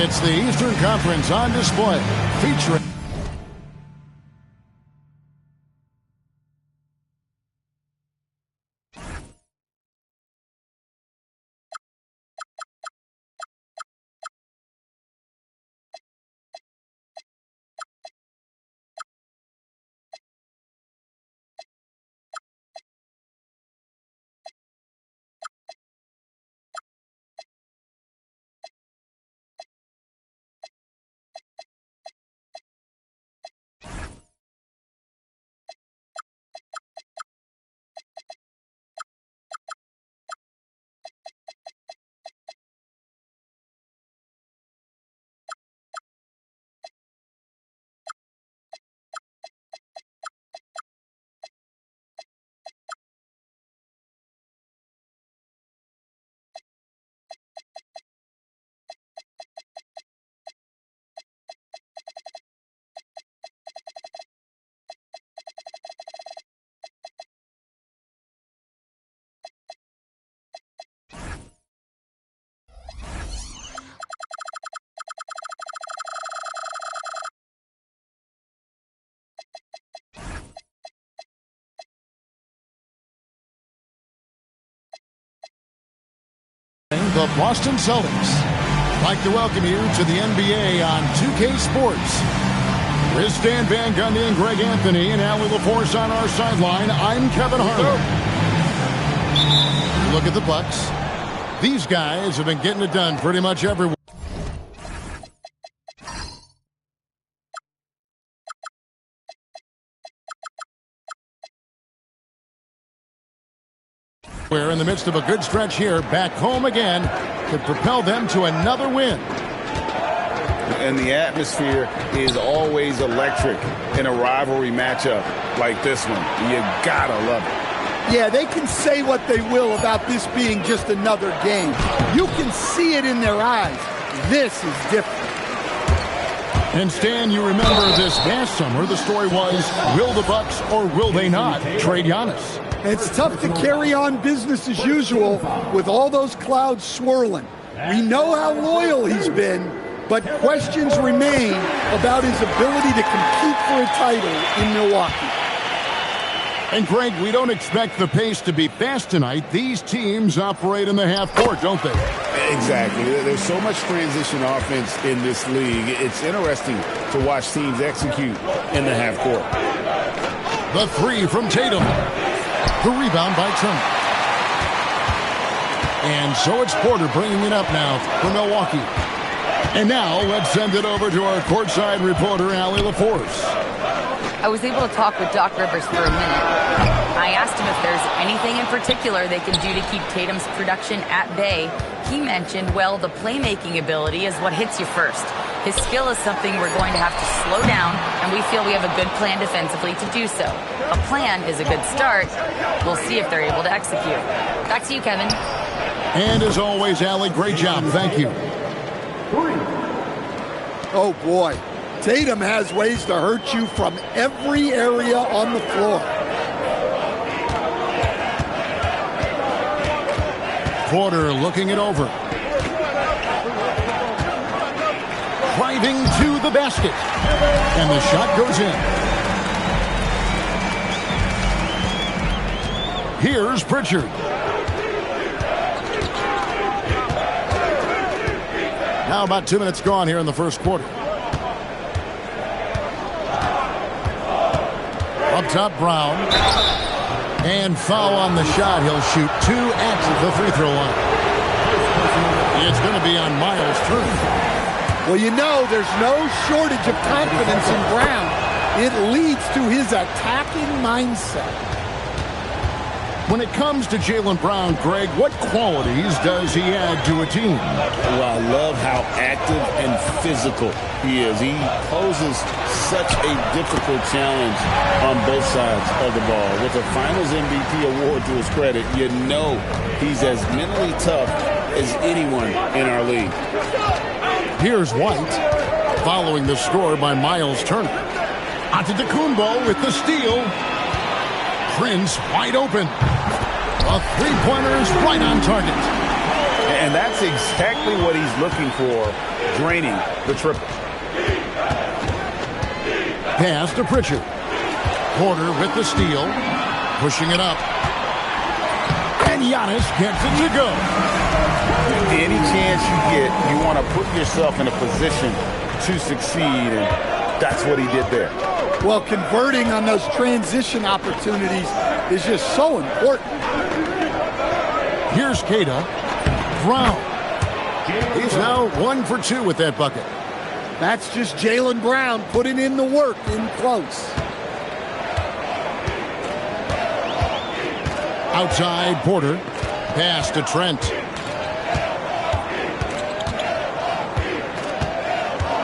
It's the Eastern Conference on display, featuring the Boston Celtics. I'd like to welcome you to the NBA on 2K Sports. With Stan Van Gundy and Greg Anthony and Allie LaForce on our sideline, I'm Kevin Harlan. Look at the Bucks. These guys have been getting it done pretty much everywhere. We're in the midst of a good stretch here. Back home again could propel them to another win. And the atmosphere is always electric in a rivalry matchup like this one. You gotta love it. Yeah, they can say what they will about this being just another game. You can see it in their eyes. This is different. And Stan, you remember this past summer, the story was, will the Bucks or will they not trade Giannis? It's tough to carry on business as usual with all those clouds swirling. We know how loyal he's been, but questions remain about his ability to compete for a title in Milwaukee. And Greg, we don't expect the pace to be fast tonight. These teams operate in the half court, don't they? Exactly. There's so much transition offense in this league. It's interesting to watch teams execute in the half court. The three from Tatum. The rebound by Turner. And so it's Porter bringing it up now for Milwaukee. And now let's send it over to our courtside reporter, Allie LaForce. I was able to talk with Doc Rivers for a minute. I asked him if there's anything in particular they can do to keep Tatum's production at bay. He mentioned, well, the playmaking ability is what hits you first. His skill is something we're going to have to slow down, and we feel we have a good plan defensively to do so. A plan is a good start. We'll see if they're able to execute. Back to you, Kevin. And as always, Allie, great job. Thank you. Oh, boy. Tatum has ways to hurt you from every area on the floor. Porter looking it over. Driving to the basket. And the shot goes in. Here's Pritchard. Now about 2 minutes gone here in the first quarter. Up top, Brown. And foul on the shot. He'll shoot two at the free throw line. It's going to be on Miles Turner. Well, you know, there's no shortage of confidence in Brown. It leads to his attacking mindset. When it comes to Jaylen Brown, Greg, what qualities does he add to a team? Well, I love how active and physical he is. He poses such a difficult challenge on both sides of the ball. With a Finals MVP award to his credit, you know he's as mentally tough as anyone in our league. Here's White, following the score by Miles Turner. Antetokounmpo with the steal. Prince wide open. A three-pointer is right on target. And that's exactly what he's looking for. draining the triple. Pass to Pritchard. Porter with the steal. Pushing it up. And Giannis gets it to go. Any chance you get, you want to put yourself in a position to succeed, and that's what he did there. Well, converting on those transition opportunities is just so important. Here's Queta. Brown. He's now 1 for 2 with that bucket. That's just Jaylen Brown putting in the work in close. Outside, Porter. Pass to Trent.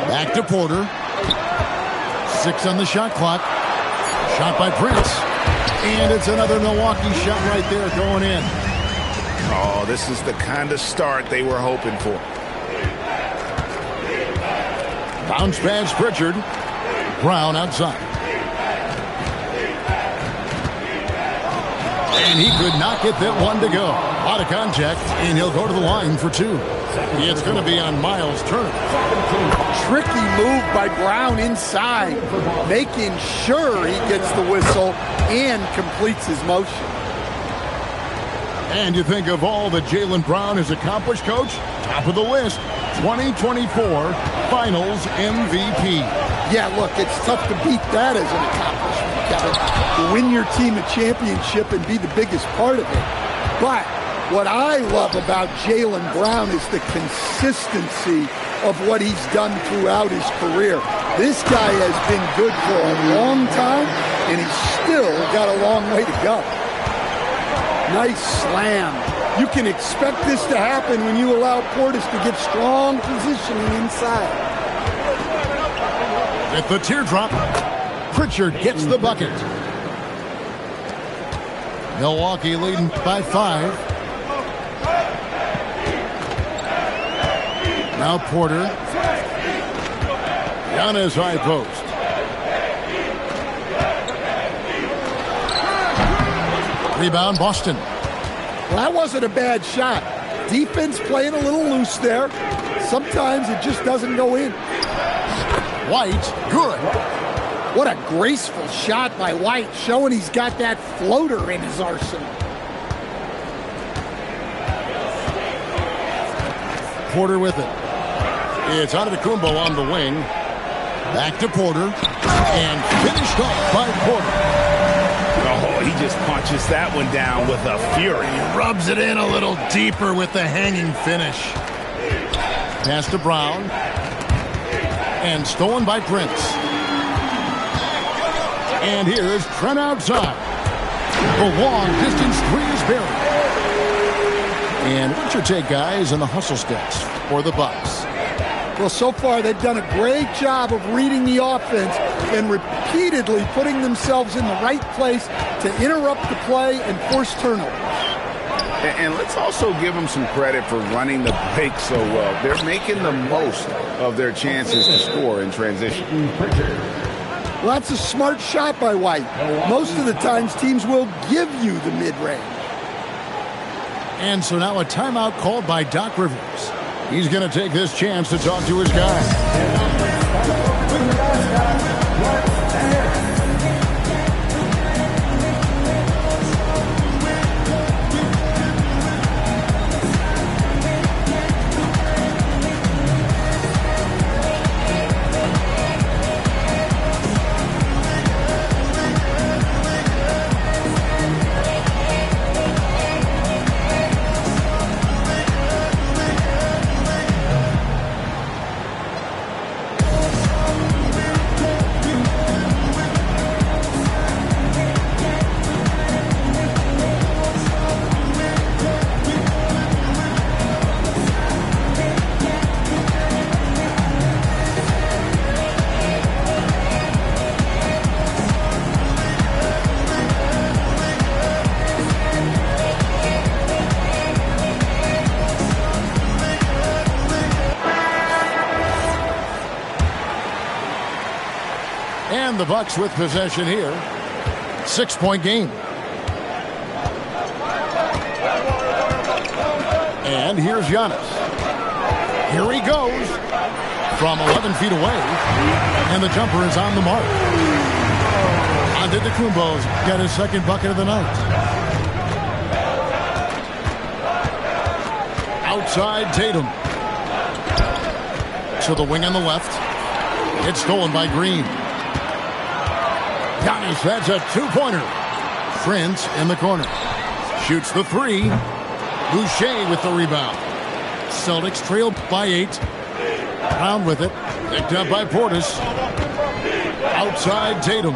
Back to Porter. 6 on the shot clock. Shot by Prince. And it's another Milwaukee shot right there going in. Oh, this is the kind of start they were hoping for. Bounce pass Pritchard. Brown outside. And he could not get that one to go. Out of contact, and he'll go to the line for 2. It's going to be on Miles Turner. Tricky move by Brown inside, making sure he gets the whistle and completes his motion. And you think of all that Jaylen Brown has accomplished, Coach? Top of the list, 2024 Finals MVP. Yeah, look, it's tough to beat that as an accomplishment, Kevin. To win your team a championship and be the biggest part of it. But what I love about Jaylen Brown is the consistency of what he's done throughout his career. This guy has been good for a long time, and he's still got a long way to go. Nice slam. You can expect this to happen when you allow Portis to get strong positioning inside. At the teardrop, Pritchard gets the bucket. Milwaukee leading by 5. Now Porter. Giannis high post. Rebound Boston. Well, that wasn't a bad shot. Defense playing a little loose there. Sometimes it just doesn't go in. White, good. What a graceful shot by White, showing he's got that floater in his arsenal. Porter with it. It's Antetokounmpo on the wing. Back to Porter. And finished off by Porter. Oh, he just punches that one down with a fury. He rubs it in a little deeper with the hanging finish. Pass to Brown. And stolen by Prince. And here's Trent outside. The long distance 3 is buried. And what's your take, guys, on the hustle steps for the Bucks? Well, so far they've done a great job of reading the offense and repeatedly putting themselves in the right place to interrupt the play and force turnovers. And let's also give them some credit for running the break so well. They're making the most of their chances to score in transition. Well, that's a smart shot by White. Most of the times teams will give you the mid-range. And so now a timeout called by Doc Rivers. He's going to take this chance to talk to his guys. And the Bucks with possession here. 6-point game. And here's Giannis. Here he goes. from 11 feet away. And the jumper is on the mark. Antetokounmpo's got his second bucket of the night. Outside Tatum. To the wing on the left. It's stolen by Green. Giannis, that's a two-pointer. Prince in the corner. Shoots the three. Boucher with the rebound. Celtics trail by 8. Brown with it. Picked up by Portis. Outside Tatum.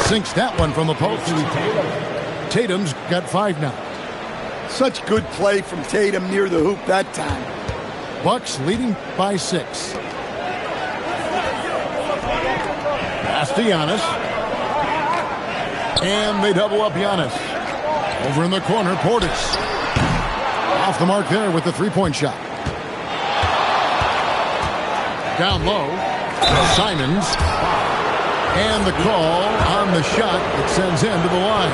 Sinks that one from the post. Tatum's got 5 now. Such good play from Tatum near the hoop that time. Bucks leading by 6. Pass to Giannis. And they double up Giannis. Over in the corner, Portis. Off the mark there with the three-point shot. Down low, Simons. And the call on the shot that sends him to the line.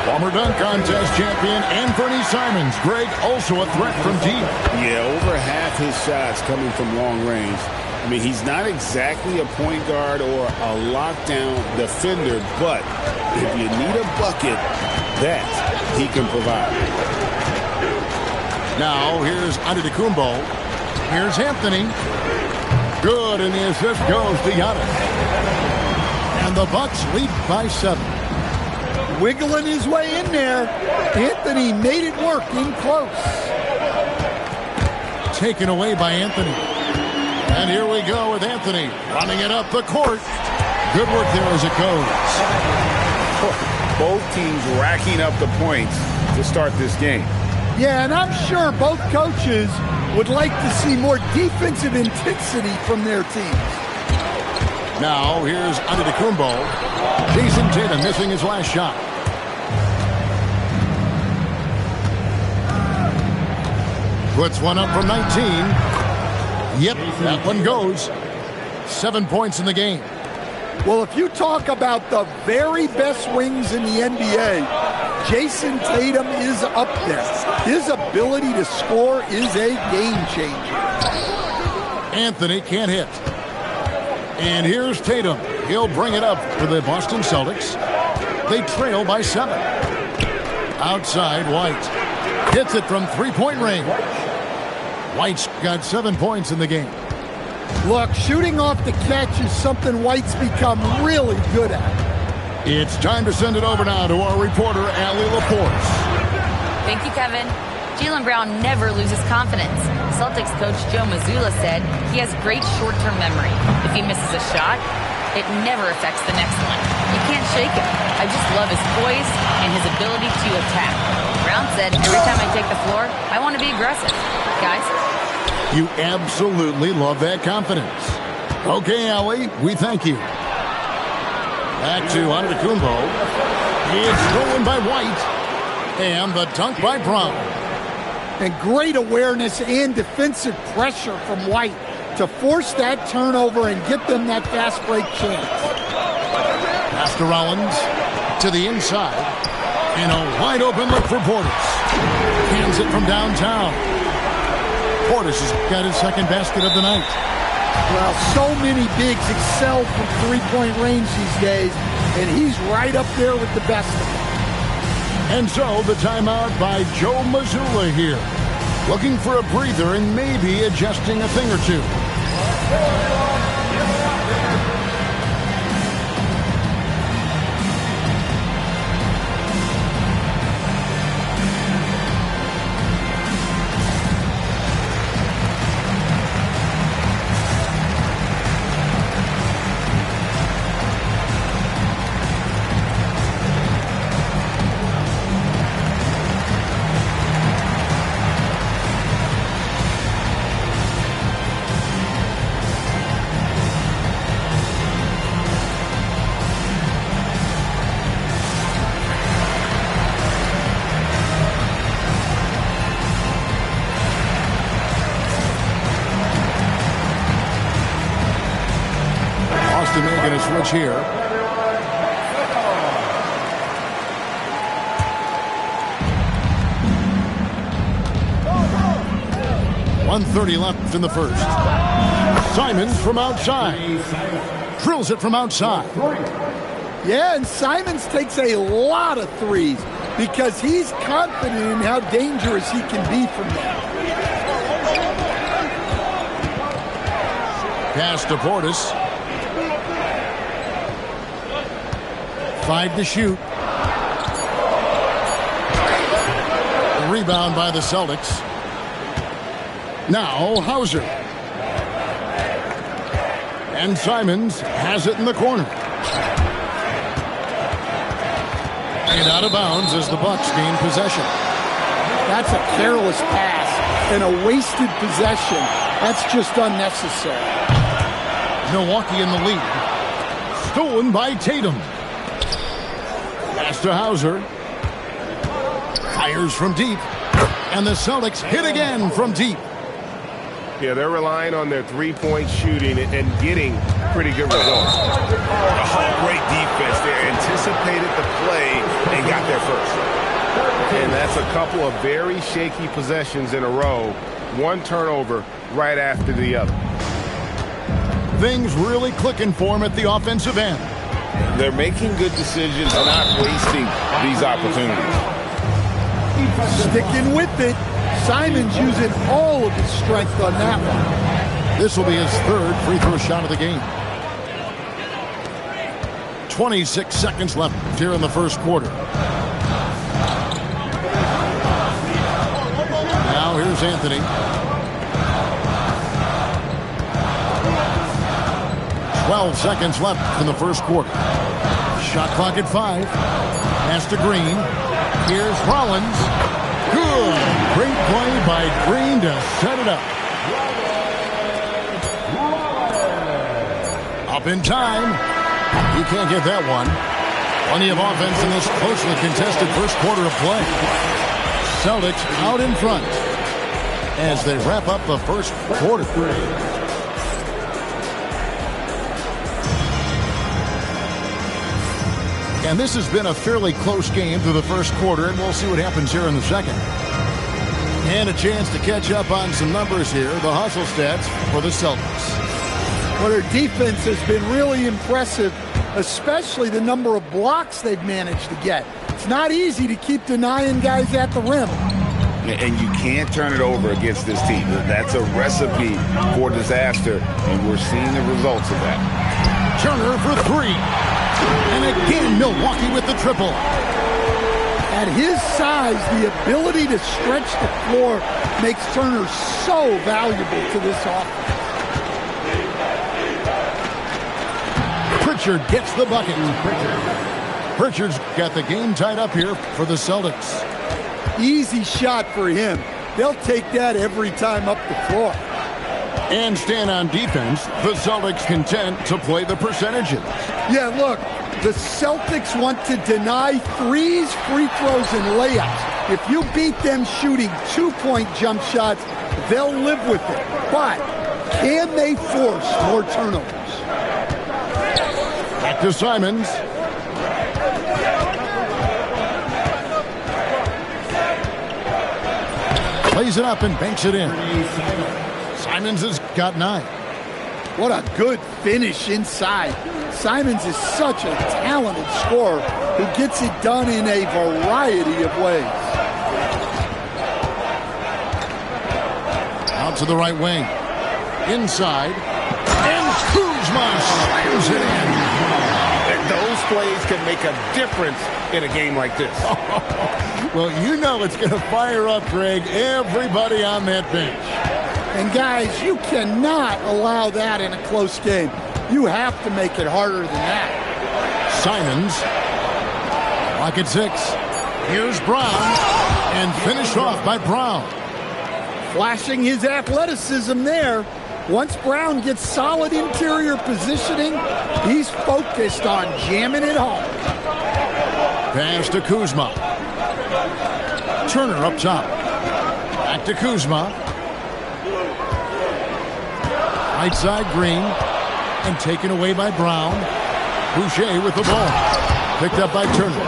Former dunk contest champion Anthony Simons. Greg, also a threat from deep. Yeah, over half his shots coming from long range. I mean, he's not exactly a point guard or a lockdown defender, but if you need a bucket, that he can provide. Now, here's Antetokounmpo. Here's Anthony. Good, and the assist goes to Giannis. And the Bucks lead by 7. Wiggling his way in there. Anthony made it work in close. Taken away by Anthony. And here we go with Anthony running it up the court. Good work there as it goes. Both teams racking up the points to start this game. Yeah, and I'm sure both coaches would like to see more defensive intensity from their teams. Now, here's Antetokounmpo. Jason Tatum missing his last shot. Puts one up from 19. Yep, that one goes. 7 points in the game. Well, if you talk about the very best wings in the NBA, Jason Tatum is up there. His ability to score is a game changer. Anthony can't hit. And here's Tatum. He'll bring it up for the Boston Celtics. They trail by 7. Outside, White. Hits it from three-point range. White's got 7 points in the game. Look, shooting off the catch is something White's become really good at. It's time to send it over now to our reporter, Allie Laporte. Thank you, Kevin. Jaylen Brown never loses confidence. Celtics coach Joe Mazzulla said he has great short-term memory. If he misses a shot, it never affects the next one. You can't shake him. I just love his poise and his ability to attack. Brown said, every time I take the floor, I want to be aggressive. Guys? You absolutely love that confidence. Okay, Allie, we thank you. Back to Antetokounmpo. It's stolen by White. And the dunk by Brown. And great awareness and defensive pressure from White to force that turnover and get them that fast break chance. Pass to Rollins to the inside. And a wide open look for Portis. Hands it from downtown. Portis has got his second basket of the night. Well, so many bigs excel from three-point range these days, and he's right up there with the best of them. And so the timeout by Joe Mazzulla here. Looking for a breather and maybe adjusting a thing or two. Making a switch here. 1:30 left in the first. Simons from outside. Drills it from outside. Yeah, and Simons takes a lot of threes because he's confident in how dangerous he can be from there. Pass to Portis. 5 to shoot. The rebound by the Celtics. Now Hauser. And Simons has it in the corner. And out of bounds as the Bucks gain possession. That's a careless pass and a wasted possession. That's just unnecessary. Milwaukee in the lead. Stolen by Tatum. Pass to Hauser. Fires from deep. And the Celtics hit again from deep. Yeah, they're relying on their three-point shooting and getting pretty good results. Oh, great defense. They anticipated the play and got there first. And that's a couple of very shaky possessions in a row. One turnover right after the other. Things really clicking for him at the offensive end. They're making good decisions, not wasting these opportunities. Sticking with it. Simons using all of his strength on that one. This will be his third free throw shot of the game. 26 seconds left here in the first quarter. Now here's Anthony. 12 seconds left in the first quarter. Shot clock at 5. Pass to Green. Here's Rollins. Good. Great play by Green to set it up. Up in time. You can't get that one. Plenty of offense in this closely contested first quarter of play. Celtics out in front as they wrap up the first quarter. And this has been a fairly close game through the first quarter, and we'll see what happens here in the second. And a chance to catch up on some numbers here, the hustle stats for the Celtics. Well, their defense has been really impressive, especially the number of blocks they've managed to get. It's not easy to keep denying guys at the rim. And you can't turn it over against this team. That's a recipe for disaster, and we're seeing the results of that. Turner for 3. And again, Milwaukee with the triple. At his size, the ability to stretch the floor makes Turner so valuable to this offense. Pritchard gets the bucket. Pritchard's got the game tied up here for the Celtics. Easy shot for him. They'll take that every time up the floor. And stand on defense, the Celtics content to play the percentages. Yeah, look, the Celtics want to deny threes, free throws, and layups. If you beat them shooting 2-point jump shots, they'll live with it. But can they force more turnovers? Back to Simons. Plays it up and banks it in. Simons has got 9. What a good finish inside. Simons is such a talented scorer who gets it done in a variety of ways. Out to the right wing. Inside. And Kuzma slams it in. Those plays can make a difference in a game like this. Well, you know it's going to fire up, Greg, everybody on that bench. And guys, you cannot allow that in a close game. You have to make it harder than that. Simons. Clock at 6. Here's Brown. And finished off by Brown. Flashing his athleticism there. Once Brown gets solid interior positioning, he's focused on jamming it home. Pass to Kuzma. Turner up top. Back to Kuzma. Right side, Green. And taken away by Brown. Boucher with the ball. Picked up by Turner.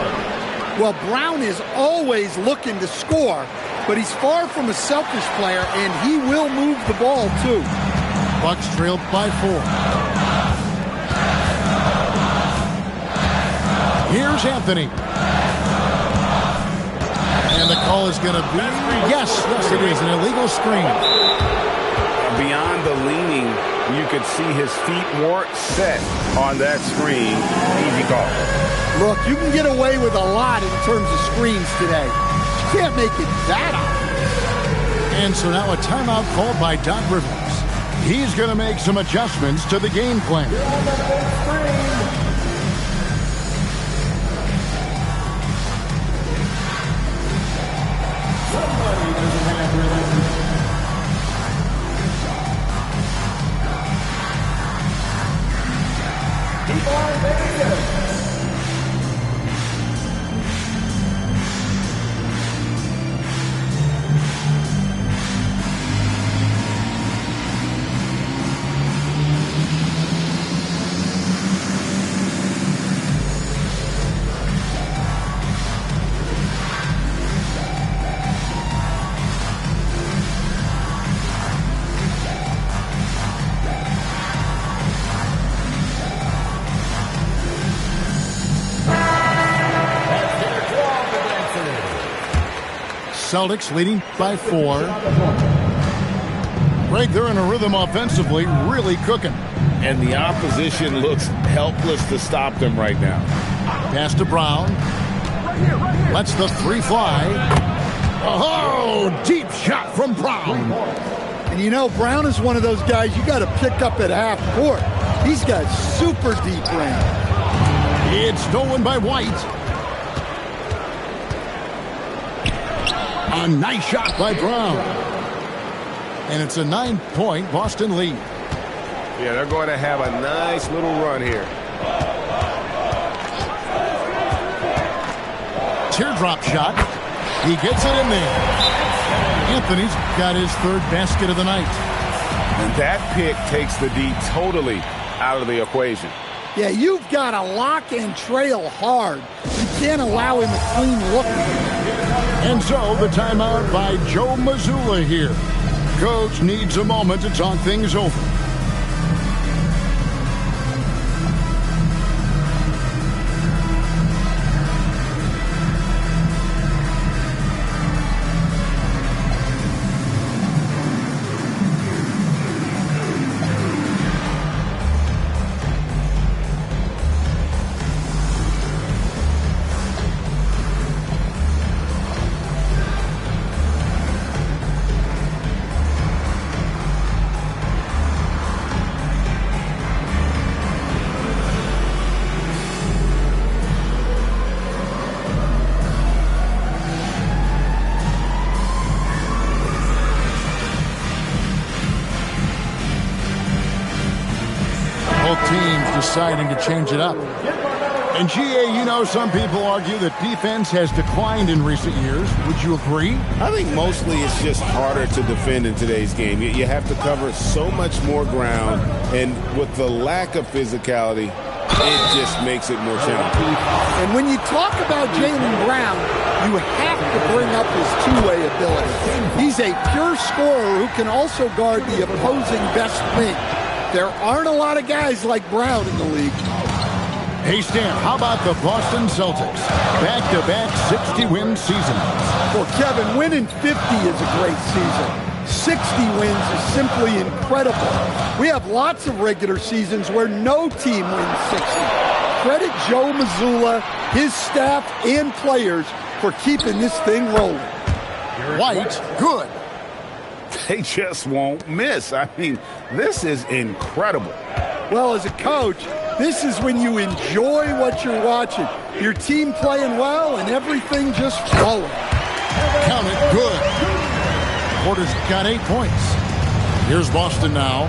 Well, Brown is always looking to score, but he's far from a selfish player, and he will move the ball, too. Bucks trailed by 4. Here's Anthony. And the call is going to be, yes, it is, an illegal screen. Beyond the leaning, you could see his feet weren't set on that screen. Easy call. Look, you can get away with a lot in terms of screens today. You can't make it that obvious. And so now a timeout called by Doc Rivers. He's going to make some adjustments to the game plan. Celtics leading by 4. Greg, they're in a rhythm offensively, really cooking. And the opposition looks helpless to stop them right now. Pass to Brown. Lets the 3 fly. Oh, deep shot from Brown. And you know, Brown is one of those guys you got to pick up at half court. He's got super deep range. It's stolen by White. A nice shot by Brown. And it's a 9-point Boston lead. Yeah, they're going to have a nice little run here. Teardrop shot. He gets it in there. Anthony's got his 3rd basket of the night. And that pick takes the D totally out of the equation. Yeah, you've got to lock and trail hard. You can't allow him a clean look. And so the timeout by Joe Mazzulla here. Coach needs a moment to talk things over. Teams deciding to change it up. And GA, you know, some people argue that defense has declined in recent years. Would you agree? I think mostly it's just harder to defend in today's game. You have to cover so much more ground, and with the lack of physicality, it just makes it more challenging. And when you talk about Jaylen Brown, you have to bring up his two-way ability. He's a pure scorer who can also guard the opposing best wing. There aren't a lot of guys like Brown in the league. Hey, Stan, how about the Boston Celtics? Back-to-back 60-win seasons. For Kevin, winning 50 is a great season. 60 wins is simply incredible. We have lots of regular seasons where no team wins 60. Credit Joe Mazzulla, his staff, and players for keeping this thing rolling. White, good. They just won't miss. I mean, this is incredible. Well, as a coach, this is when you enjoy what you're watching. Your team playing well and everything just flowing. Count it, good. Porter's got 8 points. Here's Boston now.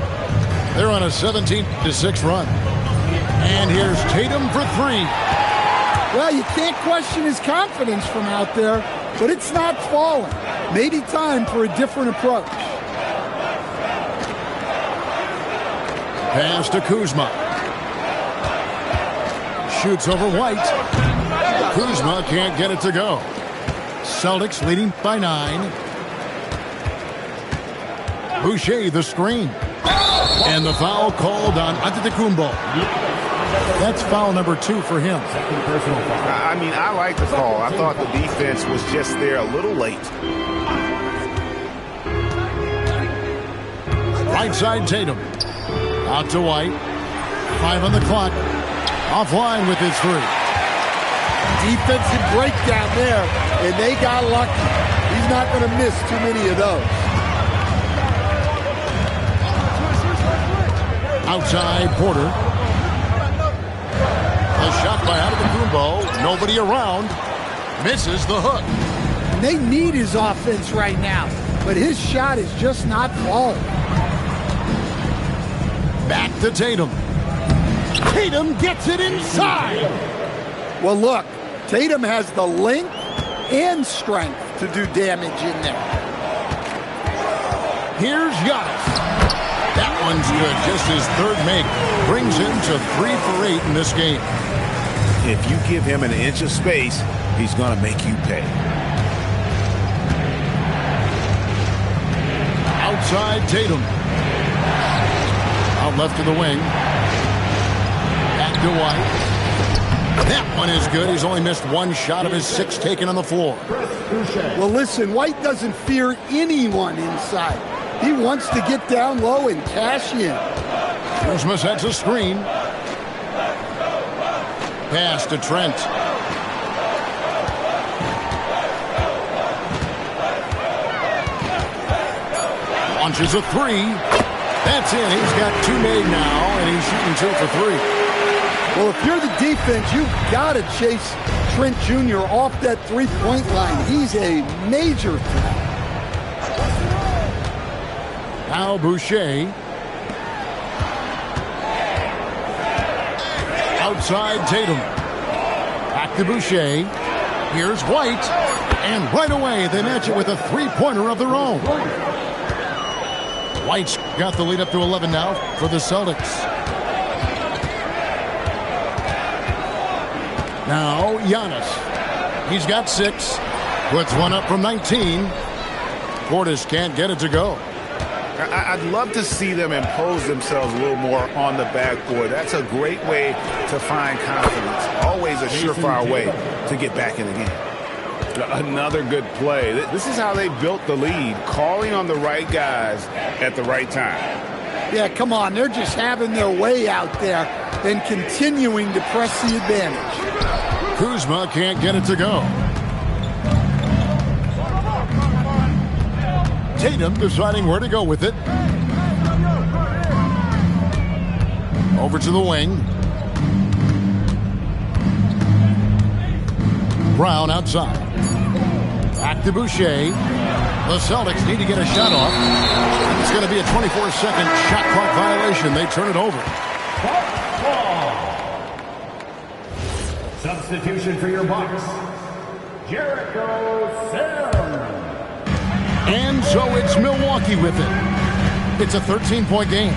They're on a 17-6 run. And here's Tatum for 3. Well, you can't question his confidence from out there, but it's not falling. Maybe time for a different approach. Pass to Kuzma. Shoots over White. Kuzma can't get it to go. Celtics leading by 9. Boucher the screen. And the foul called on Antetokounmpo. That's foul number 2 for him. I mean, I like the call. I thought the defense was just there a little late. Right side Tatum. Out to White. 5 on the clock. Offline with his 3. Defensive breakdown there, and they got lucky. He's not going to miss too many of those. Outside Porter. A shot by Antetokounmpo. Nobody around. Misses the hook. And they need his offense right now, but his shot is just not falling. Back to Tatum. Tatum gets it inside. Well, look, Tatum has the length and strength to do damage in there. Here's Giannis. That one's good. Just his 3rd make. Brings him to 3 for 8 in this game. If you give him an inch of space, he's going to make you pay. Outside Tatum. Out left to the wing. Back to White. That one is good. He's only missed 1 shot of his 6 taken on the floor. Well, listen, White doesn't fear anyone inside. He wants to get down low and cash in. Kuzma sets a screen. Pass to Trent. Launches a 3. That's in. He's got 2 made now, and he's shooting 2 for 3. Well, if you're the defense, you've got to chase Trent Jr. off that 3-point line. He's a major threat. Now Boucher. Outside Tatum. Back to Boucher. Here's White. And right away, they match it with a 3-pointer of their own. White's got the lead up to 11 now for the Celtics. Now Giannis. He's got 6. Puts one up from 19. Portis can't get it to go. I'd love to see them impose themselves a little more on the backboard. That's a great way to find confidence. Always a surefire way to get back in the game. Another good play. This is how they built the lead, calling on the right guys at the right time. Yeah, come on. They're just having their way out there and continuing to press the advantage. Kuzma can't get it to go. Tatum deciding where to go with it. Over to the wing. Brown outside. Back to Boucher. The Celtics need to get a shot off. It's going to be a 24-second shot clock violation. They turn it over. Substitution for your Bucks, Jericho Sims. And so it's Milwaukee with it. It's a 13-point game.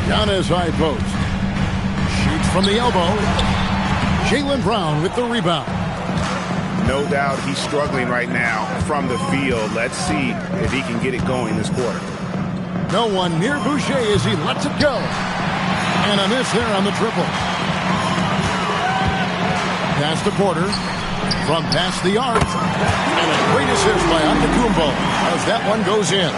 Giannis high post. Shoots from the elbow. Jaylen Brown with the rebound. No doubt he's struggling right now from the field. Let's see if he can get it going this quarter. No one near Boucher as he lets it go. And a miss there on the triple. Pass to Porter. From past the arc. And a great assist by Antetokounmpo as that one goes in.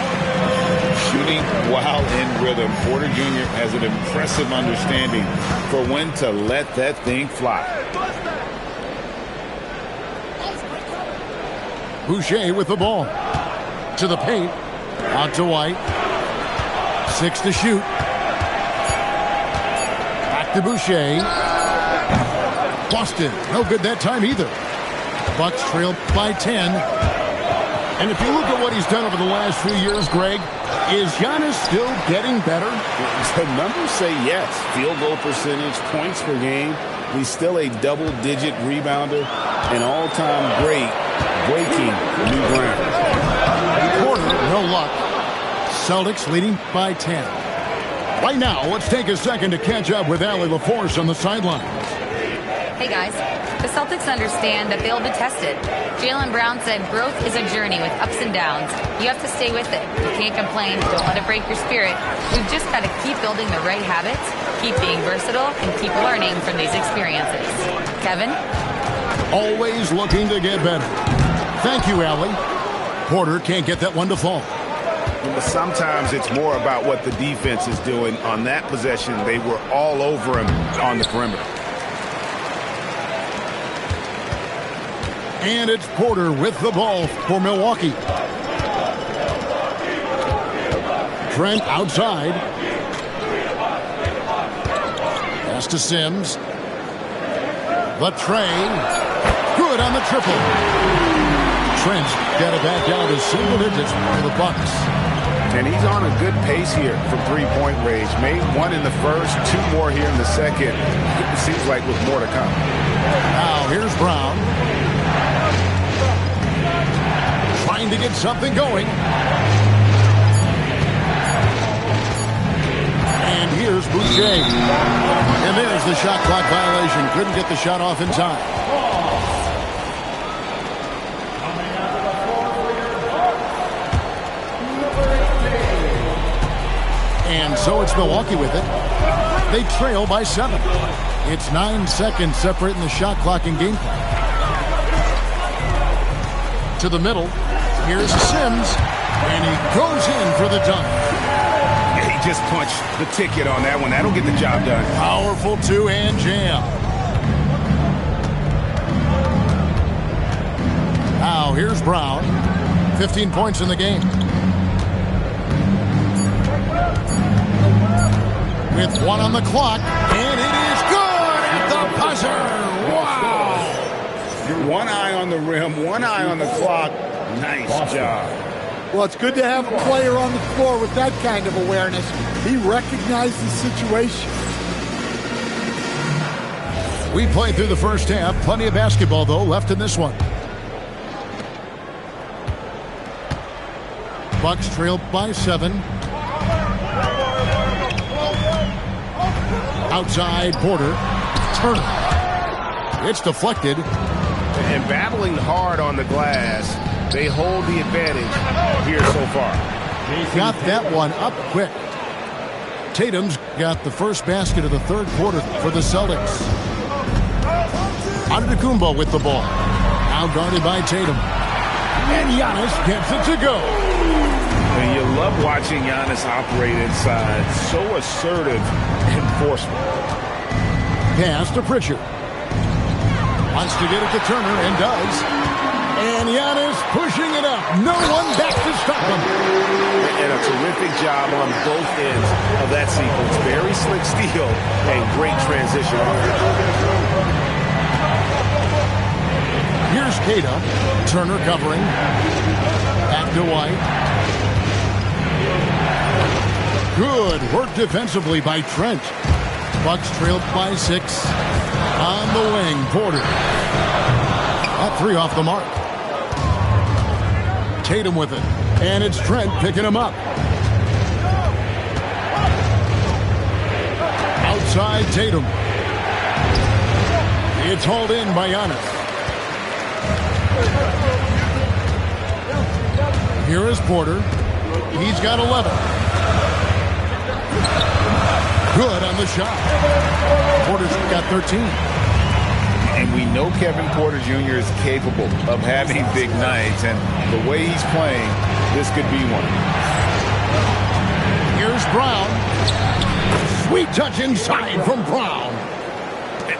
Shooting while in rhythm. Porter Jr. has an impressive understanding for when to let that thing fly. Boucher with the ball. To the paint. Out to White. 6 to shoot. Back to Boucher. Boston. No good that time either. Bucks trail by 10. And if you look at what he's done over the last few years, Greg, is Giannis still getting better? The numbers say yes. Field goal percentage, points per game. He's still a double-digit rebounder, an all-time great, breaking new ground. Quarter, no luck. Celtics leading by 10. Right now, let's take a second to catch up with Allie LaForce on the sidelines. Hey guys, the Celtics understand that they'll be tested. Jaylen Brown said growth is a journey with ups and downs. You have to stay with it. You can't complain. Don't let it break your spirit. We've just got to keep building the right habits, keep being versatile, and keep learning from these experiences. Kevin? Always looking to get better. Thank you, Allie. Porter can't get that one to fall. But sometimes it's more about what the defense is doing. On that possession, they were all over him on the perimeter. And it's Porter with the ball for Milwaukee. Trent outside. Pass to Sims. The tray. Good on the triple. Trent's got it back down to single digits for the Bucks. And he's on a good pace here from three-point range. Made one in the first, two more here in the second. It seems like with more to come. Now here's Brown. Trying to get something going. And here's Boucher. And there's the shot clock violation. Couldn't get the shot off in time. And so it's Milwaukee with it. They trail by 7. It's 9 seconds separating the shot clock and game clock. To the middle. Here's Sims. And he goes in for the dunk. Yeah, he just punched the ticket on that one. That'll get the job done. Powerful two-hand jam. Now here's Brown. 15 points in the game. With 1 on the clock, and it is good at the buzzer. Wow! One eye on the rim, one eye on the clock. Nice job. Well, it's good to have a player on the floor with that kind of awareness. He recognized the situation. We played through the first half. Plenty of basketball, though, left in this one. Bucks trail by 7. Outside, Porter. Turner. It's deflected. And battling hard on the glass, they hold the advantage here so far. Got that one up quick. Tatum's got the first basket of the third quarter for the Celtics. Antetokounmpo with the ball. Now guarded by Tatum. And Giannis gets it to go. And you love watching Giannis operate inside. So assertive and forceful. Pass to Pritchard. Wants to get it to Turner and does. And Giannis pushing it up. No one back to stop him. And a terrific job on both ends of that sequence. Very slick steal and great transition offense. Here's Kata. Turner covering. Back to White. Good work defensively by Trent. Bucks trailed by 6. On the wing, Porter. That 3 off the mark. Tatum with it. And it's Trent picking him up. Outside Tatum. It's hauled in by Giannis. Here is Porter. He's got 11. Good on the shot. Porter's got 13. And we know Kevin Porter Jr. is capable of having big nights. And the way he's playing, this could be one. Here's Brown. Sweet touch inside from Brown.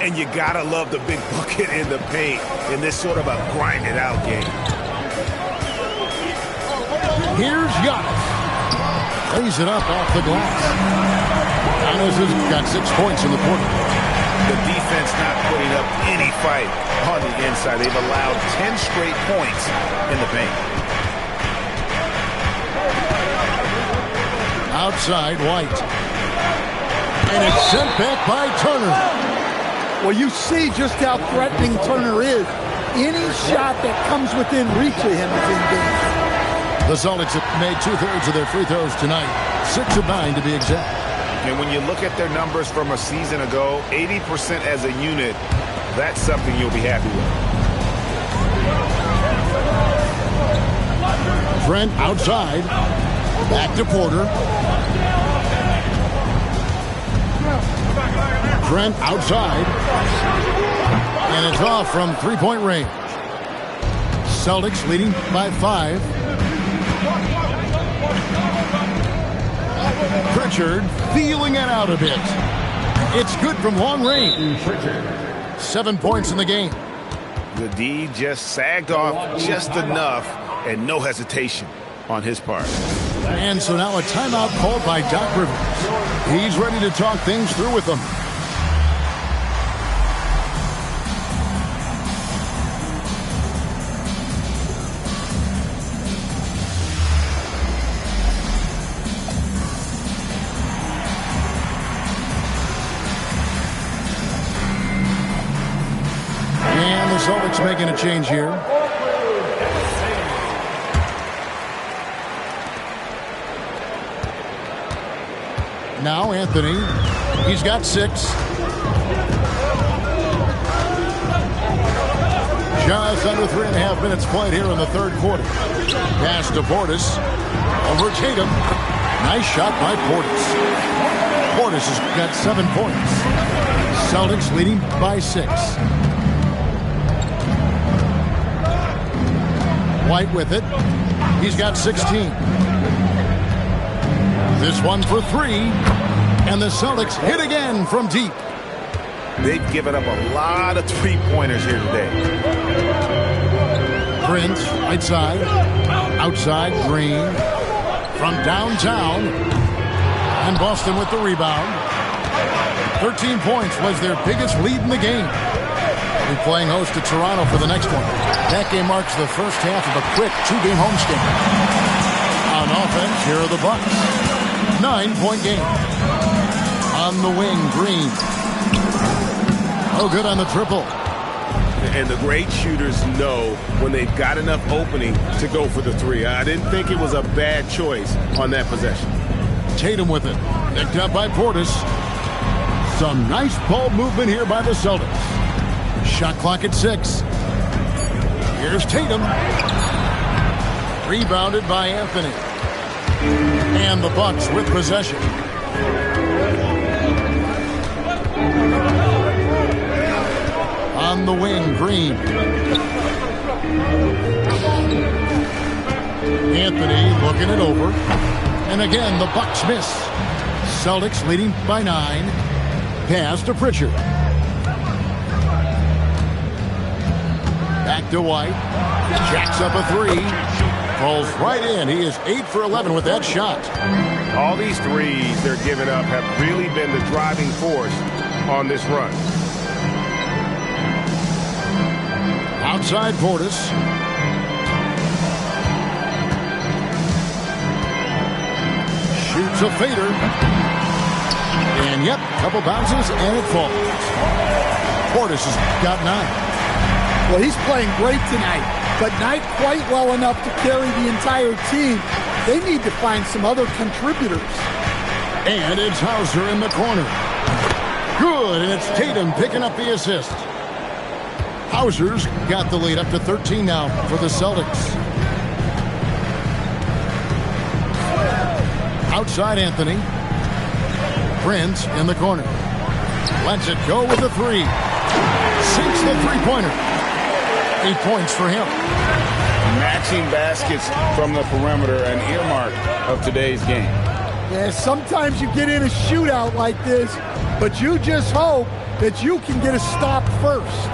And you gotta love the big bucket in the paint in this sort of a grinded-out game. Here's Giannis. Lays it up off the glass. Giannis has got 6 points in the quarter. The defense not putting up any fight on the inside. They've allowed 10 straight points in the paint. Outside, White. And it's sent back by Turner. Well, you see just how threatening Turner is. Any shot that comes within reach of him is in danger. The Celtics have made 2/3 of their free throws tonight. 6 of 9 to be exact. And when you look at their numbers from a season ago, 80% as a unit, that's something you'll be happy with. Trent outside. Back to Porter. Trent outside. And it's off from three-point range. Celtics leading by 5. Pritchard feeling it out a bit. It's good from long range. 7 points in the game. The D just sagged off just enough and no hesitation on his part. And so now a timeout called by Doc Rivers. He's ready to talk things through with them. And the Celtics making a change here. Now Anthony, he's got 6. Just under 3.5 minutes played here in the third quarter. Pass to Portis. Over Tatum. Nice shot by Portis. Portis has got 7 points. Celtics leading by 6. White with it. He's got 16. This one for 3, and the Celtics hit again from deep. They've given up a lot of three-pointers here today. Prince, right side, outside Green, from downtown, and Boston with the rebound. 13 points was their biggest lead in the game. They'll be playing host to Toronto for the next one. That game marks the first half of a quick 2-game homestand. On offense, here are the Bucks. 9-point game. On the wing, Green. Oh, good on the triple. And the great shooters know when they've got enough opening to go for the 3. I didn't think it was a bad choice on that possession. Tatum with it. Picked up by Portis. Some nice ball movement here by the Celtics. Shot clock at 6. Here's Tatum. Rebounded by Anthony. And the Bucks with possession. On the wing, Green. Anthony looking it over. And again, the Bucks miss. Celtics leading by 9. Pass to Pritchard. Back to White. Jacks up a 3. Falls right in. He is 8 for 11 with that shot. All these threes they're giving up have really been the driving force on this run. Outside Portis. Shoots a fader. And yep, couple bounces and it falls. Portis has got 9. Well, he's playing great tonight, but not quite well enough to carry the entire team. They need to find some other contributors. And it's Hauser in the corner. Good, and it's Tatum picking up the assist. Hauser's got the lead up to 13 now for the Celtics. Outside Anthony. Prince in the corner. Lets it go with a 3. Sinks the three-pointer. 8 points for him. Matching baskets from the perimeter, an earmark of today's game. Yeah, sometimes you get in a shootout like this, but you just hope that you can get a stop first.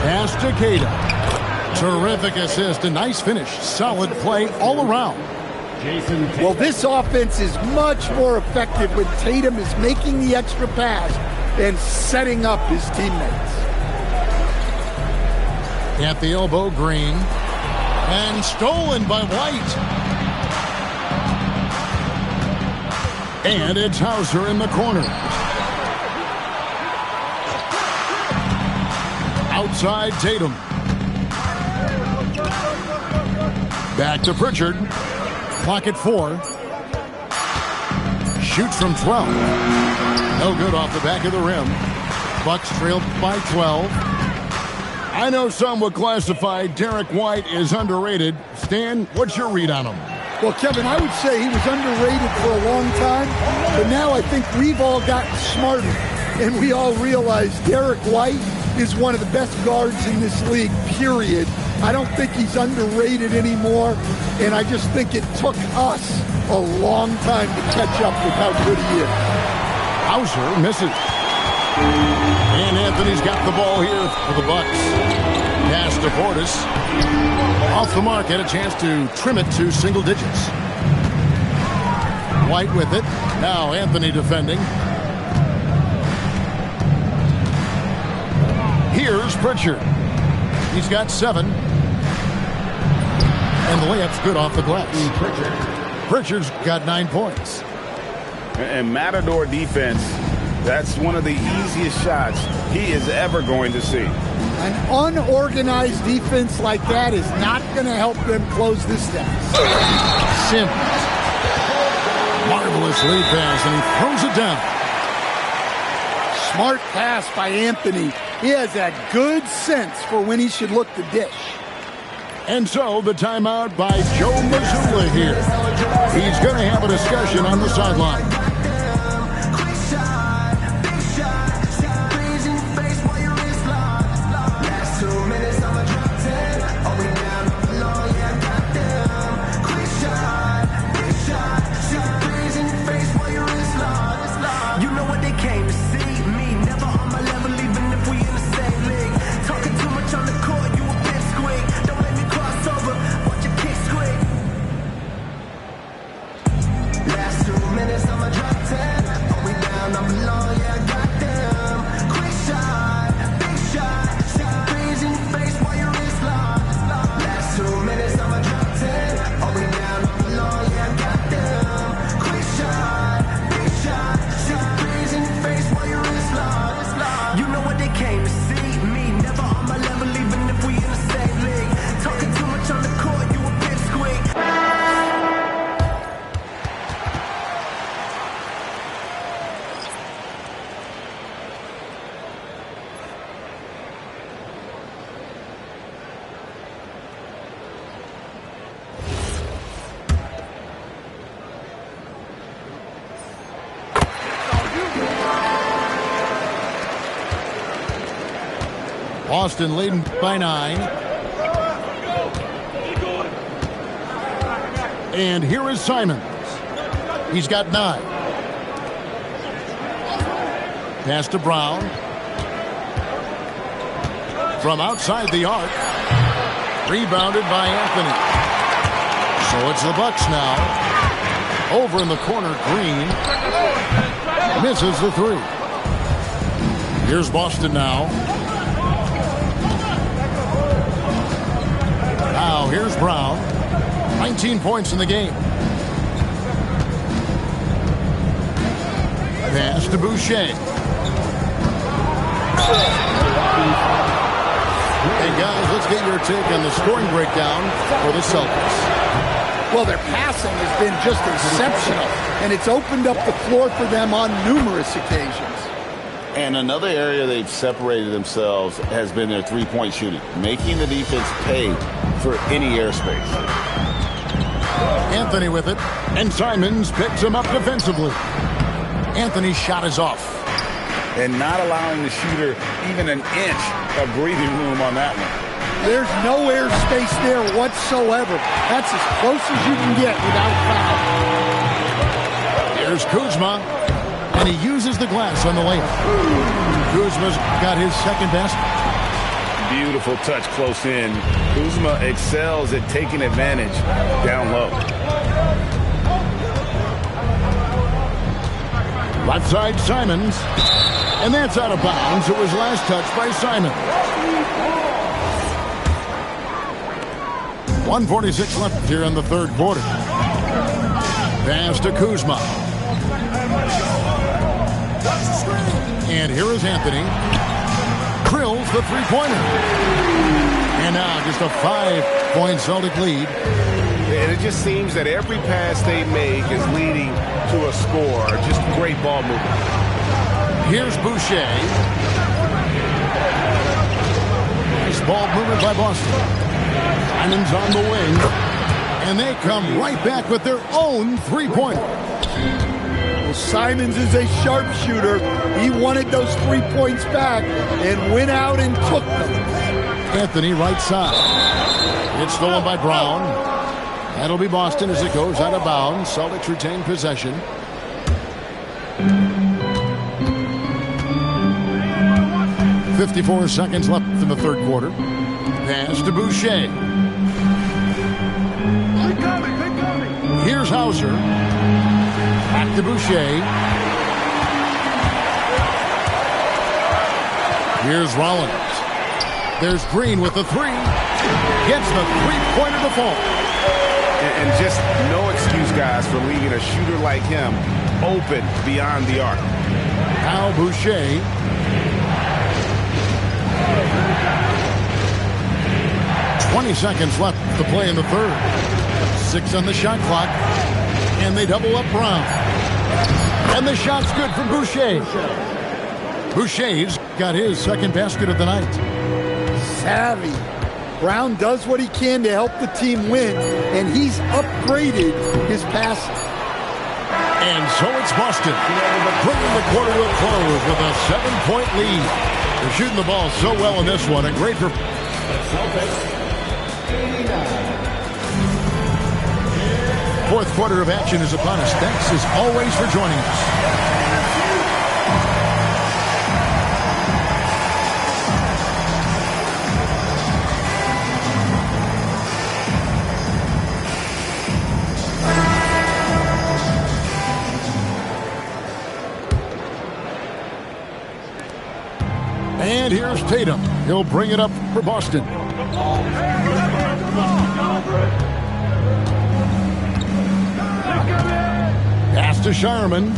Pass to Queta. Terrific assist, a nice finish. Solid play all around. Well, this offense is much more effective when Tatum is making the extra pass and setting up his teammates. At the elbow, Green. And stolen by White. And it's Hauser in the corner. Outside Tatum. Back to Pritchard. Clock at 4. Shoots from 12. No good off the back of the rim. Bucks trailed by 12. I know some would classify Derek White as underrated. Stan, what's your read on him? Well, Kevin, I would say he was underrated for a long time, but now I think we've all gotten smarter, and we all realize Derek White is one of the best guards in this league, period. I don't think he's underrated anymore, and I just think it took us a long time to catch up with how good he is. Hauser misses. And Anthony's got the ball here for the Bucks. Pass to Portis. Off the mark, had a chance to trim it to single digits. White with it. Now Anthony defending. Here's Pritchard. He's got 7. And the layup's good off the glass. Pritchard's got 9 points. And Matador defense, that's one of the easiest shots he is ever going to see. An unorganized defense like that is not going to help them close this down. Sims. Marvelous lead pass, and he throws it down. Smart pass by Anthony. He has that good sense for when he should look to dish. And so the timeout by Joe Mazzulla here. He's going to have a discussion on the sideline. Boston leading by 9. And here is Simons. He's got 9. Pass to Brown. From outside the arc. Rebounded by Anthony. So it's the Bucks now. Over in the corner, Green. Misses the 3. Here's Boston now. Now here's Brown. 19 points in the game. Pass to Boucher. Hey guys, let's get your take on the scoring breakdown for the Celtics. Well, their passing has been just exceptional, and it's opened up the floor for them on numerous occasions. And another area they've separated themselves has been their three-point shooting, making the defense pay for any airspace. Anthony with it, and Simons picks him up defensively. Anthony's shot is off. And not allowing the shooter even an inch of breathing room on that one. There's no airspace there whatsoever. That's as close as you can get without foul. Here's Kuzma, and he uses the glass on the layup. Kuzma's got his second basket. Beautiful touch close in. Kuzma excels at taking advantage down low. Left side, Simons. And that's out of bounds. It was last touched by Simons. 1:46 left here in the third quarter. Pass to Kuzma. And here is Anthony. Drills the three-pointer. And now just a 5-point Celtic lead. And it just seems that every pass they make is leading to a score. Just great ball movement. Here's Boucher. He's ball movement by Boston. Simon's on the wing. And they come right back with their own three-pointer. Well, Simons is a sharpshooter. He wanted those 3 points back and went out and took them. Anthony right side. It's stolen by Brown. That'll be Boston as it goes out of bounds. Celtics retain possession. .54 seconds left in the third quarter. Pass to Boucher. Here's Hauser. Back to Boucher. Here's Rollins. There's Green with the three. Gets the three-pointer to fall. And just no excuse, guys, for leaving a shooter like him open beyond the arc. Now Boucher. .20 seconds left to play in the third. 6 on the shot clock. And they double up Brown. And the shot's good from Boucher. Boucher's got his second basket of the night. Savvy. Brown does what he can to help the team win, and he's upgraded his passing. And so it's Boston, bringing the quarter to a close with a 7-point lead. They're shooting the ball so well in this one. A great fourth quarter of action is upon us. Thanks as always for joining us. And here's Tatum. He'll bring it up for Boston. Pass to Sharman.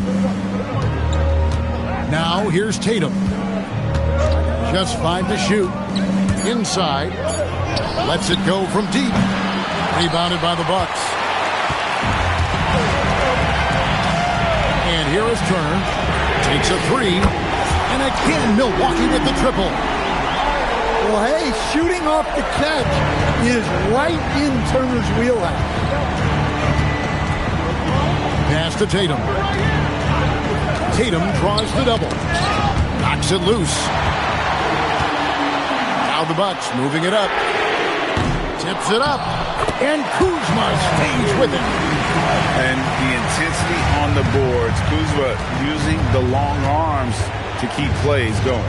Now here's Tatum. Just 5 to shoot. Inside. Lets it go from deep. Rebounded by the Bucks. And here is Turner. Takes a three. And again, Milwaukee with the triple. Well, hey, shooting off the catch is right in Turner's wheelhouse. Pass to Tatum. Tatum draws the double. Knocks it loose. Now the Bucks moving it up. Tips it up. And Kuzma stays with it. And the intensity on the boards. Kuzma using the long arms to keep plays going.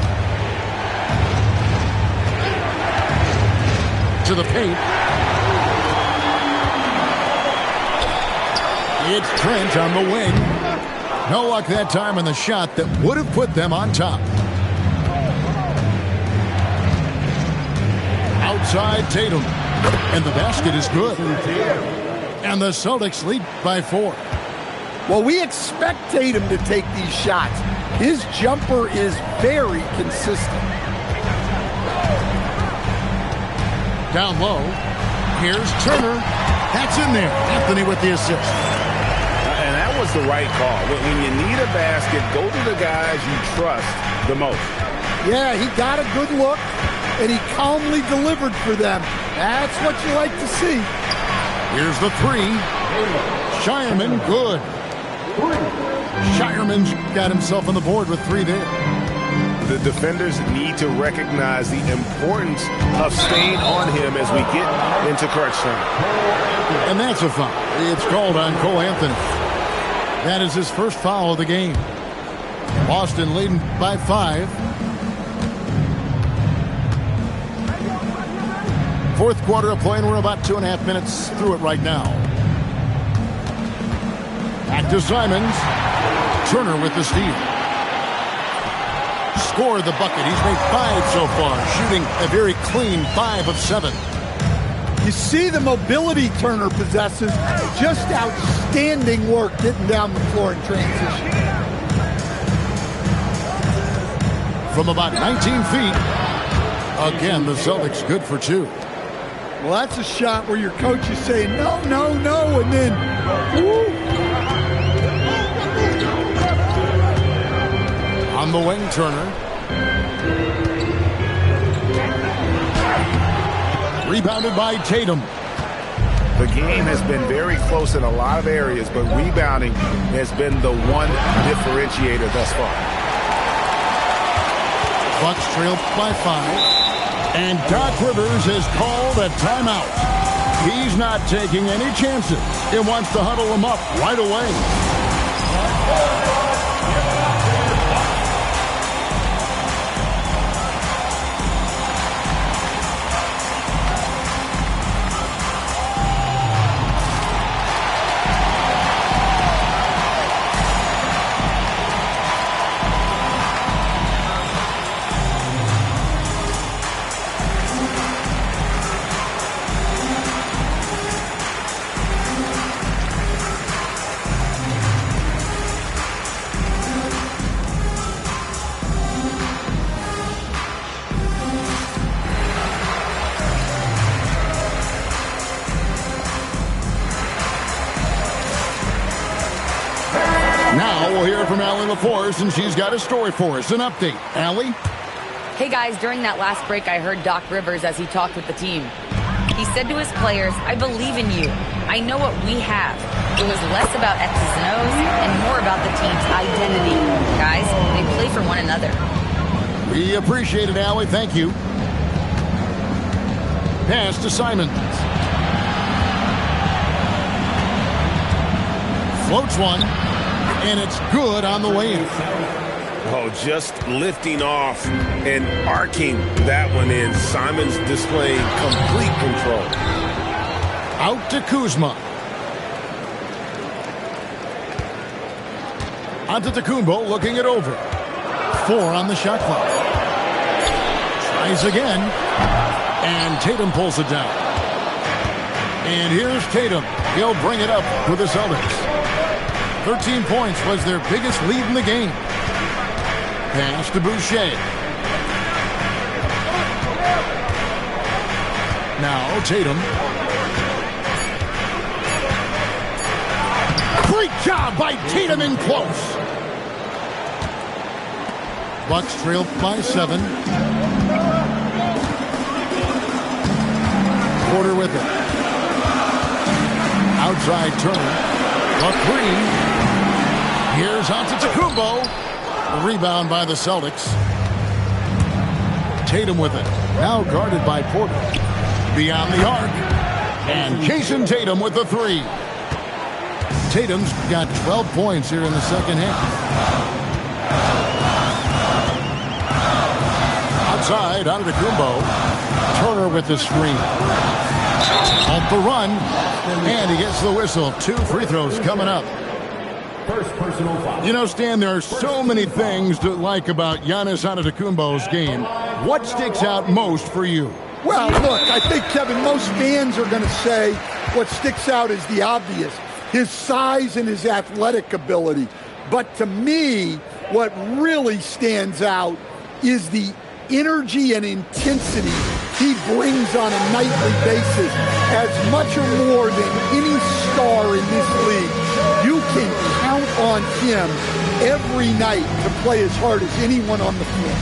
To the paint. It's Trent on the wing. No luck that time on the shot that would have put them on top. Outside Tatum. And the basket is good. And the Celtics lead by 4. Well, we expect Tatum to take these shots. His jumper is very consistent. Down low. Here's Turner. That's in there. Anthony with the assist. And that was the right call. When you need a basket, go to the guys you trust the most. Yeah, he got a good look, and he calmly delivered for them. That's what you like to see. Here's the three. Shireman, good. Shireman's got himself on the board with 3 there. The defenders need to recognize the importance of staying on him as we get into crunch time. And that's a foul. It's called on Cole Anthony. That is his first foul of the game. Boston leading by 5. Fourth quarter of play, and we're about 2.5 minutes through it right now. Back to Simons. Turner with the steal. Scored the bucket. He's made 5 so far, shooting a very clean 5 of 7. You see the mobility Turner possesses. Just outstanding work getting down the floor in transition. From about 19 feet. Again, the Celtics good for 2. Well, that's a shot where your coach is saying, no, no, no, and then, woo. On the wing, Turner. Rebounded by Tatum. The game has been very close in a lot of areas, but rebounding has been the one differentiator thus far. Bucks trail by 5. And Doc Rivers has called a timeout. He's not taking any chances. He wants to huddle them up right away. We'll hear from Allie LaForce, and she's got a story for us. An update. Allie? Hey, guys, during that last break, I heard Doc Rivers as he talked with the team. He said to his players, I believe in you. I know what we have. It was less about X's and O's and more about the team's identity. Guys, they play for one another. We appreciate it, Allie. Thank you. Pass to Simons. Floats one. And it's good on the way in. Oh, just lifting off and arcing that one in. Simons displaying complete control. Out to Kuzma. Antetokounmpo looking it over. 4 on the shot clock. Tries again. And Tatum pulls it down. And here's Tatum. He'll bring it up for the Celtics. 13 points was their biggest lead in the game. Pass to Boucher. Now Tatum. Great job by Tatum in close. Bucks trail by 7. Porter with it. Outside Turner. A 3. Here's Antetokounmpo. The rebound by the Celtics. Tatum with it. Now guarded by Porter. Beyond the arc. And Jason Tatum with the 3. Tatum's got 12 points here in the second half. Outside, Antetokounmpo. Turner with the screen. Off the run. And he gets the whistle. 2 free throws coming up. First personal foul. You know, Stan, there are so many things to like about Giannis Antetokounmpo's game. What sticks out most for you? Well, look, I think, Kevin, most fans are going to say what sticks out is the obvious, his size and his athletic ability. But to me, what really stands out is the energy and intensity he brings on a nightly basis, as much or more than any star in this league. You can count on him every night to play as hard as anyone on the floor.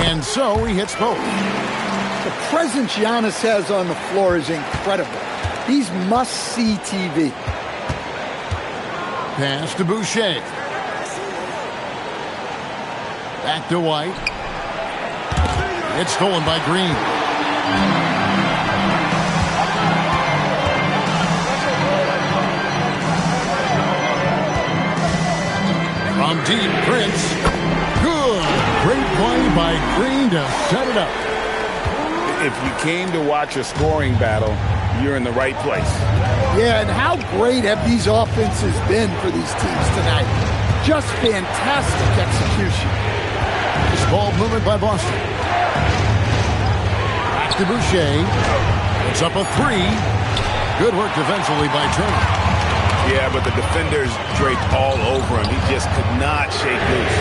And so he hits both. The presence Giannis has on the floor is incredible. He's must-see TV. Pass to Boucher. Back to White. It's stolen by Green. From deep, Prince. Good. Great play by Green to set it up. If you came to watch a scoring battle, you're in the right place. Yeah, and how great have these offenses been for these teams tonight? Just fantastic execution. This ball movement by Boston. Back to Boucher. It's up a 3. Good work defensively by Turner. Yeah, but the defenders draped all over him. He just could not shake loose.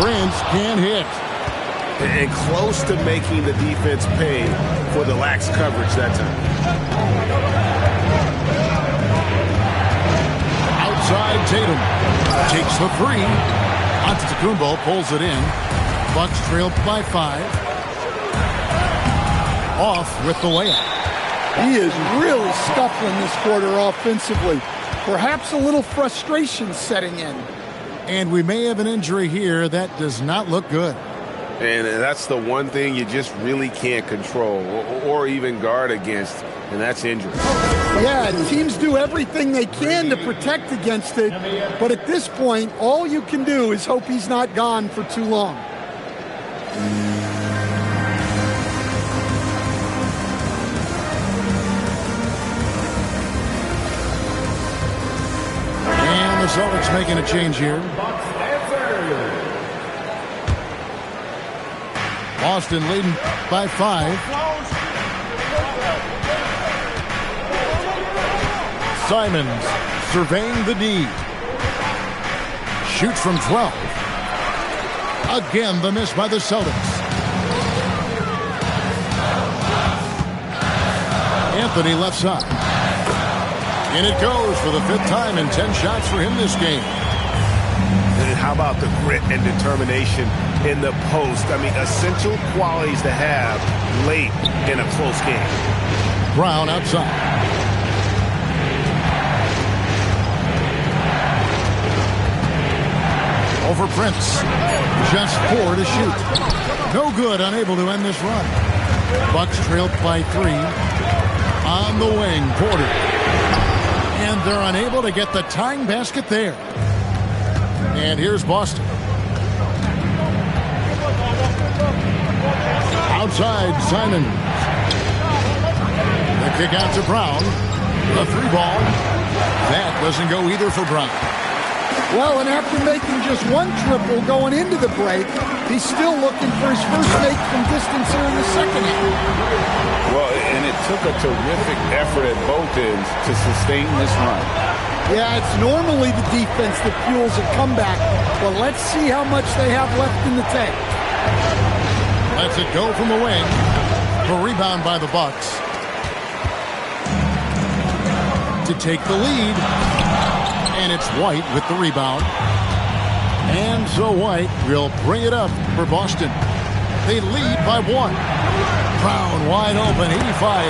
Prince can't hit. And close to making the defense pay for the lax coverage that time. Outside Tatum. Takes the 3. Antetokounmpo pulls it in. Bucks trail by 5. Off with the layup. He is really scuffling this quarter offensively. Perhaps a little frustration setting in. And we may have an injury here. That does not look good. And that's the one thing you just really can't control or even guard against, and that's injury. Yeah, teams do everything they can to protect against it, but at this point, all you can do is hope he's not gone for too long. And the Celtics making a change here. Boston leading by 5. Simons surveying the D. Shoots from 12. Again, the miss by the Celtics. Anthony left side. And it goes for the 5th time in 10 shots for him this game. And how about the grit and determination in the post? I mean, essential qualities to have late in a close game. Brown outside. Over Prince. Just 4 to shoot. No good, unable to end this run. Bucks trailed by 3. On the wing, Porter. And they're unable to get the tying basket there. And here's Boston. Outside, Simon. The kick out to Brown. The 3 ball. That doesn't go either for Brown. Well, and after making just 1 triple going into the break, he's still looking for his first make from distance here in the second half. Well, and it took a terrific effort at both ends to sustain this run. Yeah, it's normally the defense that fuels a comeback, but let's see how much they have left in the tank. Lets it go from the wing. A rebound by the Bucks. To take the lead. And it's White with the rebound. And so White will bring it up for Boston. They lead by 1. Brown wide open, 85.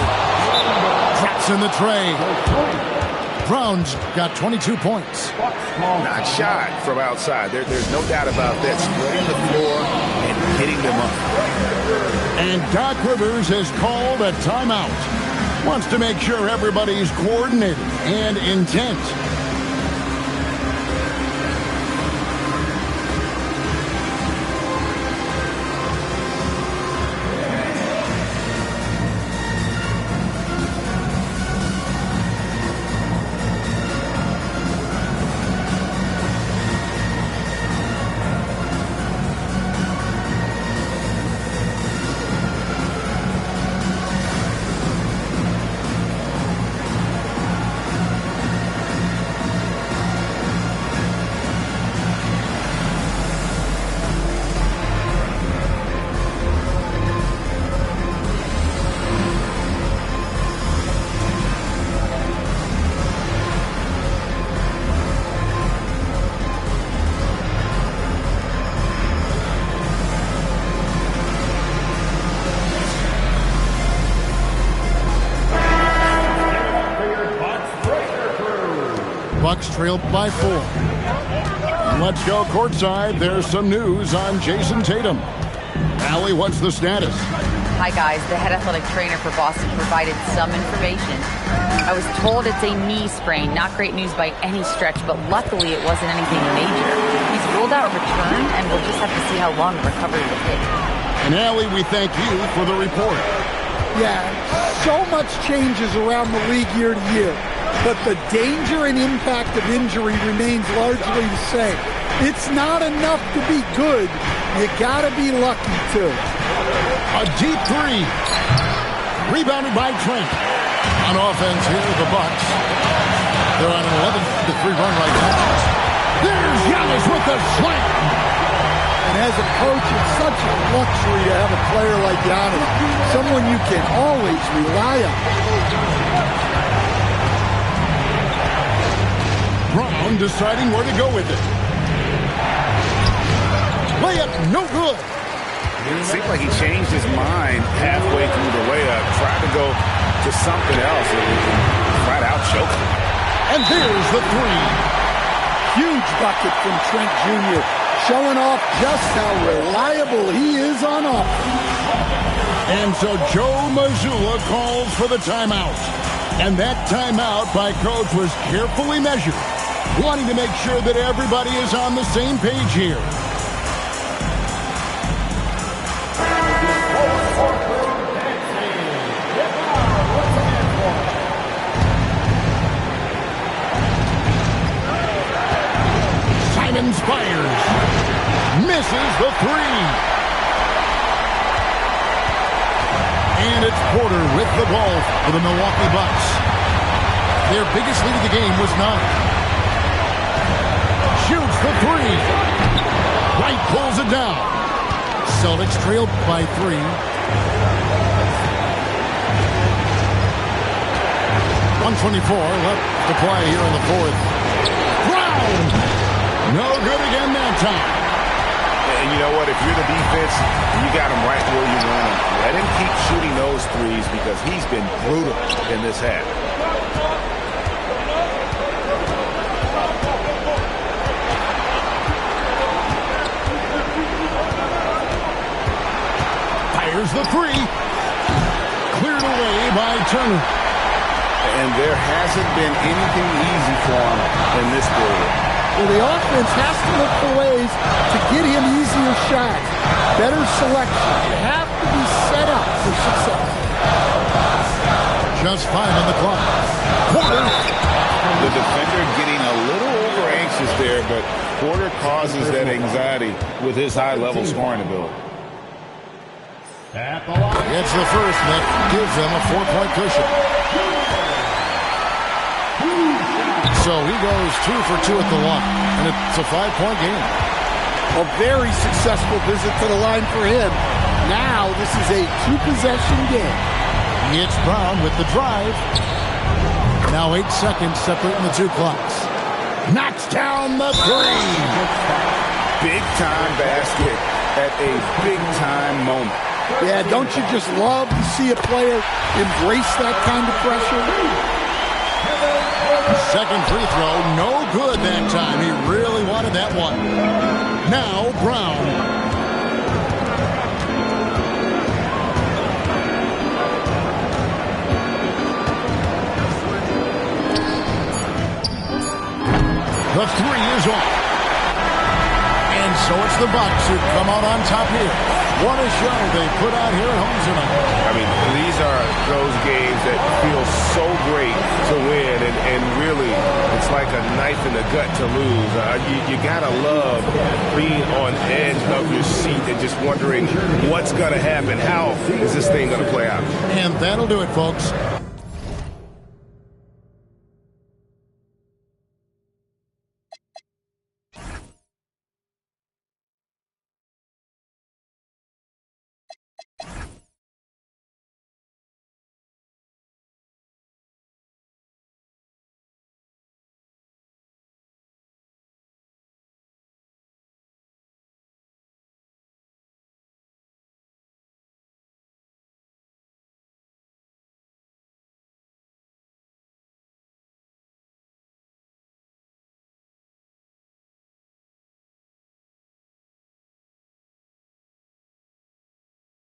Drops in the tray. Brown's got 22 points. Not shot from outside. There's no doubt about that. Spreading the floor and hitting them up. And Doc Rivers has called a timeout. Wants to make sure everybody's coordinated and intent. Bucks trailed by 4. Let's go courtside. There's some news on Jason Tatum. Allie, what's the status? Hi, guys. The head athletic trainer for Boston provided some information. I was told it's a knee sprain. Not great news by any stretch, but luckily it wasn't anything major. He's ruled out return, and we'll just have to see how long the recovery will take. And Allie, we thank you for the report. Yeah, so much changes around the league year to year, but the danger and impact of injury remains largely the same. It's not enough to be good. You gotta be lucky, too. A deep three. Rebounded by Trent. On offense here, the Bucks. They're on an 11-3 run right now. There's Giannis with the slam. And as a coach, it's such a luxury to have a player like Giannis, someone you can always rely on. Brown deciding where to go with it. Layup, no good. It seemed like he changed his mind halfway through the layup, tried to go to something else, and right out choked him. And there's the three. Huge bucket from Trent Jr., showing off just how reliable he is on offense. And so Joe Mazzulla calls for the timeout. And that timeout by coach was carefully measured, wanting to make sure that everybody is on the same page here. Simons fires. Misses the three. And it's Porter with the ball for the Milwaukee Bucks. Their biggest lead of the game was 9. Shoots the three. Wright pulls it down. Celtics trailed by 3. .124 left to play here in the fourth. Brown! No good again that time. And you know what? If you're the defense, you got him right where you want him. Let him keep shooting those threes because he's been brutal in this half. Fires the three. Cleared away by Turner. And there hasn't been anything easy for him in this period. Well, the offense has to look for ways to get him easier shots, better selection. You have to be set up for success. Just 5 on the clock. Porter. The defender getting a little over anxious there, but Porter causes that anxiety with his high-level scoring ability. It's the first that gives them a 4-point cushion. So he goes 2 for 2 at the line, and it's a 5-point game. A very successful visit to the line for him. Now this is a 2-possession game. It's Brown with the drive. Now 8 seconds separating the two clocks. Knocks down the three. Big-time basket at a big-time moment. Yeah, don't you just love to see a player embrace that kind of pressure? Second free throw, no good that time. He really wanted that one. Now Brown. The three is off. And so it's the Bucks who come out on top here. What a show they put out here at home tonight. I mean, these are those games that feel so great to win, and really, it's like a knife in the gut to lose. You gotta love being on edge of your seat and just wondering what's gonna happen. How is this thing gonna play out? And that'll do it, folks.